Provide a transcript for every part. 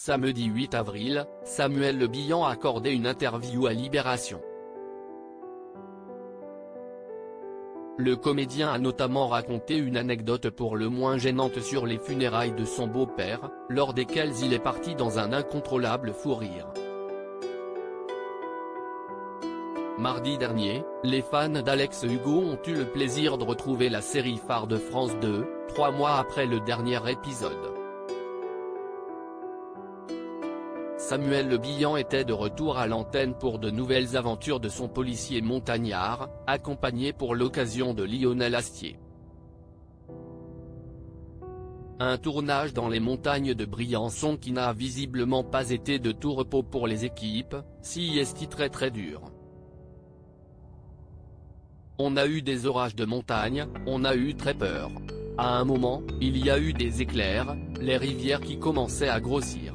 Samedi 8 avril, Samuel Le Bihan accordait une interview à Libération. Le comédien a notamment raconté une anecdote pour le moins gênante sur les funérailles de son beau-père, lors desquelles il est parti dans un incontrôlable fou rire. Mardi dernier, les fans d'Alex Hugo ont eu le plaisir de retrouver la série phare de France 2, 3 mois après le dernier épisode. Samuel Le Bihan était de retour à l'antenne pour de nouvelles aventures de son policier montagnard, accompagné pour l'occasion de Lionel Astier. Un tournage dans les montagnes de Briançon qui n'a visiblement pas été de tout repos pour les équipes, CIST très dur. On a eu des orages de montagne, on a eu très peur. À un moment, il y a eu des éclairs, les rivières qui commençaient à grossir.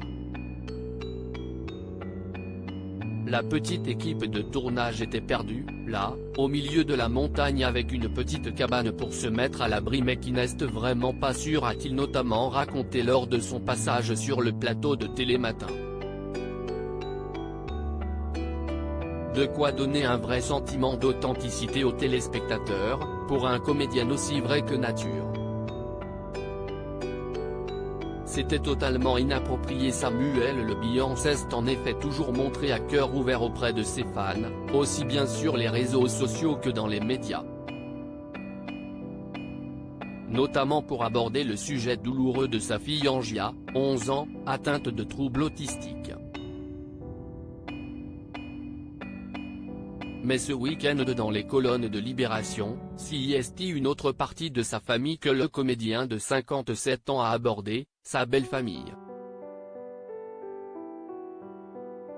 La petite équipe de tournage était perdue, là, au milieu de la montagne avec une petite cabane pour se mettre à l'abri mais qui n'est vraiment pas sûr, a-t-il notamment raconté lors de son passage sur le plateau de Télématin. De quoi donner un vrai sentiment d'authenticité aux téléspectateurs, pour un comédien aussi vrai que nature. C'était totalement inapproprié. Samuel Le Bihan s'est en effet toujours montré à cœur ouvert auprès de ses fans, aussi bien sur les réseaux sociaux que dans les médias. Notamment pour aborder le sujet douloureux de sa fille Angia, 11 ans, atteinte de troubles autistiques. Mais ce week-end dans les colonnes de Libération, CIST une autre partie de sa famille que le comédien de 57 ans a abordé, sa belle-famille.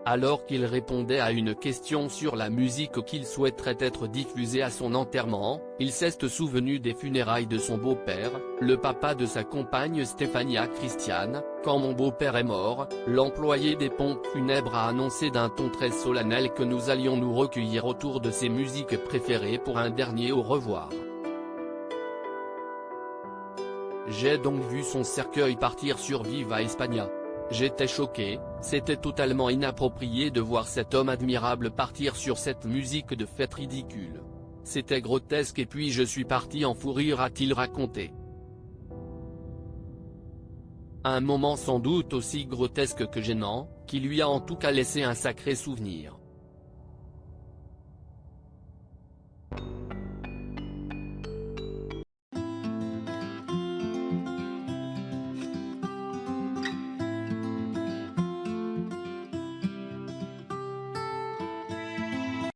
Alors qu'il répondait à une question sur la musique qu'il souhaiterait être diffusée à son enterrement, il s'est souvenu des funérailles de son beau-père, le papa de sa compagne Stéphania Christiane. Quand mon beau-père est mort, l'employé des pompes funèbres a annoncé d'un ton très solennel que nous allions nous recueillir autour de ses musiques préférées pour un dernier au revoir. J'ai donc vu son cercueil partir sur Viva España. J'étais choqué, c'était totalement inapproprié de voir cet homme admirable partir sur cette musique de fête ridicule. C'était grotesque et puis je suis parti en fou rire, a-t-il raconté. Un moment sans doute aussi grotesque que gênant, qui lui a en tout cas laissé un sacré souvenir.